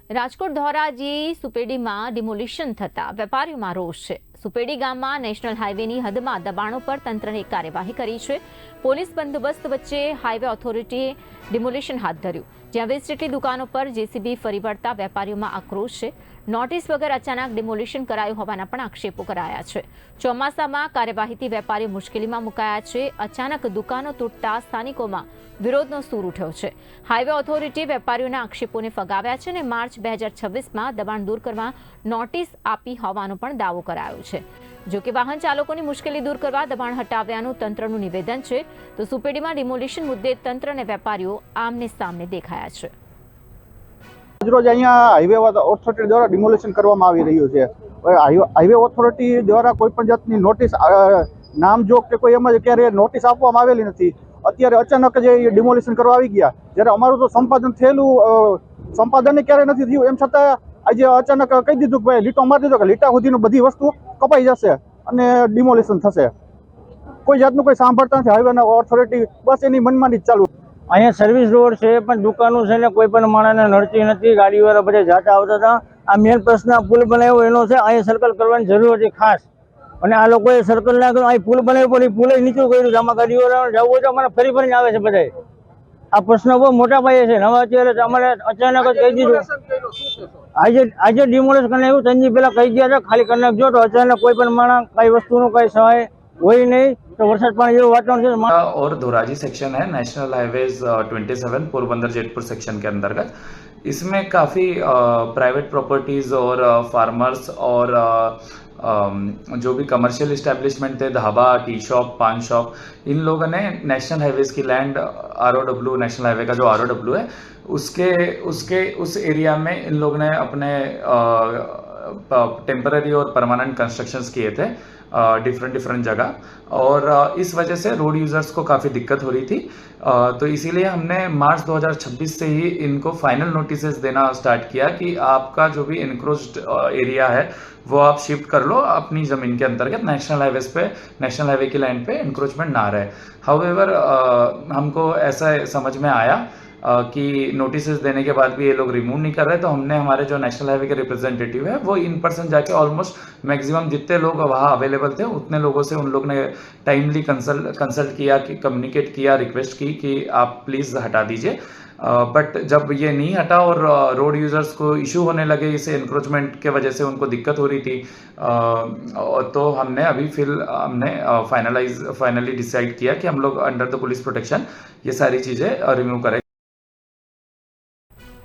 Rajkot Dhoraji સુપેડીમાં demolition થતા વેપારીઓમાં રોષ છે। સુપેડી ગામમાં નેશનલ હાઈવેની હદમાં દબાણો પર તંત્રએ કાર્યવાહી કરી છે। પોલીસ બંદોબસ્ત વચ્ચે હાઈવે ઓથોરિટીએ ડિમોલિશન હાથ ધર્યું, જ્યાં 20 જેટલી દુકાનો પર જેસીબી ફરી વળતા વેપારીઓમાં આક્રોશ છે। નોટિસ વગર અચાનક ડિમોલિશન કરાયું હોવાના પણ આક્ષેપો કરાયા છે। ચોમાસામાં કાર્યવાહીથી વેપારીઓ મુશ્કેલીમાં મુકાયા છે। અચાનક દુકાનો તૂટતા સ્થાનિકોમાં વિરોધનો સૂર ઉઠ્યો છે। હાઈવે ઓથોરિટીએ વેપારીઓના આક્ષેપોને ફગાવ્યા છે અને માર્ચ 2026માં દબાણ દૂર કરવા નોટિસ આપી હોવાનો પણ દાવો કરાયો છે। જો કે વાહન ચાલકોની મુશ્કેલી દૂર કરવા દબાણ હટાવ્યાનું તંત્રનું નિવેદન છે, તો સુપેડીમાં ડિમોલિશન મુદ્દે તંત્ર અને વેપારીઓ આમને સામને દેખાયા છે। રોજ અહીંયા હાઈવે ઓથોરિટી દ્વારા ડિમોલિશન કરવામાં આવી રહ્યું છે। હાઈવે ઓથોરિટી દ્વારા કોઈ પણ જાતની નોટિસ નામજોગ કે કોઈ એમાં ક્યારે નોટિસ આપવામાં આવેલી નથી। અત્યારે અચાનક જ ડિમોલિશન કરવા આવી ગયા, જ્યારે અમારું તો સંપાદન થયેલું સંપાદન ક્યારે નથી થયું, એમ છતાં આજે અચાનક કહી દીધું કે ભાઈ લીટો મારી દીધો કે લીટા સુધીની બધી વસ્તુ કપાઈ જશે અને ડિમોલિશન થશે। કોઈ જાતનું કોઈ સાંભળતા નથી હાઈવે ઓથોરિટી, બસ એની મનમાની જ ચાલુ। અહીંયા સર્વિસ રોડ છે, પણ દુકાનો છે ને કોઈ પણ માણસને નડતી નથી। ગાડીવાળા બધા જાતા આવતા હતા। આ મેન પ્રશ્ન પુલ બનાવ્યો એનો છે। અહીંયા સર્કલ કરવાની જરૂર હતી ખાસ, અને આ લોકોએ સર્કલ ના કર્યું, અહીં પુલ બનાવ્યો પણ એ પુલે નીચું કર્યું। આમાં ગાડીવાળાને જવું હોય તો અમારે ફરી ફરીને આવે છે બધા। આ પ્રશ્ન બહુ મોટા પાયે છે। હવે અત્યારે અમારે અચાનક જ કહી દીધું, આજે ડિમોલિશ કરીને આવ્યું, 3 દી પહેલા કહી ગયા છે ખાલી કરી નાખજો, તો અચાનક કોઈ પણ માણસ કઈ વસ્તુનું કઈ સહાય હોય નહીં, तो वर्षा पानी जो वातावरण है। और धोराजी सेक्शन है national highways 27 Porbandar Jetpur section के अंतर्गत। इसमें काफ़ी प्राइवेट प्रॉपर्टीज़ और फार्मर्स और जो भी कमर्शियल इस्टेब्लिशमेंट थे, ढाबा, टी शॉप, पान शॉप, इन लोगों ने नेशनल हाईवेज की लैंड ROW, नेशनल हाईवे का जो ROW है उस एरिया में इन लोगों ने अपने टेम्पररी और परमानेंट कंस्ट्रक्शंस किए थे डिफरेंट जगह, और इस वजह से रोड यूज़र्स को काफ़ी दिक्कत हो रही थी। तो इसीलिए हमने मार्च 2026 से ही इनको फाइनल नोटिसेस देना स्टार्ट किया कि आपका जो भी इनक्रोच्ड एरिया है वो आप शिफ्ट कर लो अपनी ज़मीन के अंतर्गत, नेशनल हाईवेज पे, नेशनल हाईवे की लैंड पे इंक्रोचमेंट ना रहे। हाउएवर हमको ऐसा समझ में आया कि नोटिसेस देने के बाद भी ये लोग रिमूव नहीं कर रहे, तो हमने हमारे जो नेशनल हाईवे के रिप्रेजेंटेटिव है वो इन पर्सन जाके ऑलमोस्ट मैक्सिमम जितने लोग वहाँ अवेलेबल थे उतने लोगों से उन लोग ने टाइमली कंसल्ट किया, कि कम्युनिकेट किया, रिक्वेस्ट की कि आप प्लीज़ हटा दीजिए। बट जब ये नहीं हटा और रोड यूज़र्स को इशू होने लगे इस एनक्रोचमेंट के वजह से, उनको दिक्कत हो रही थी, तो हमने अभी फाइनली डिसाइड किया कि हम लोग अंडर द पुलिस प्रोटेक्शन ये सारी चीज़ें रिमूव करें।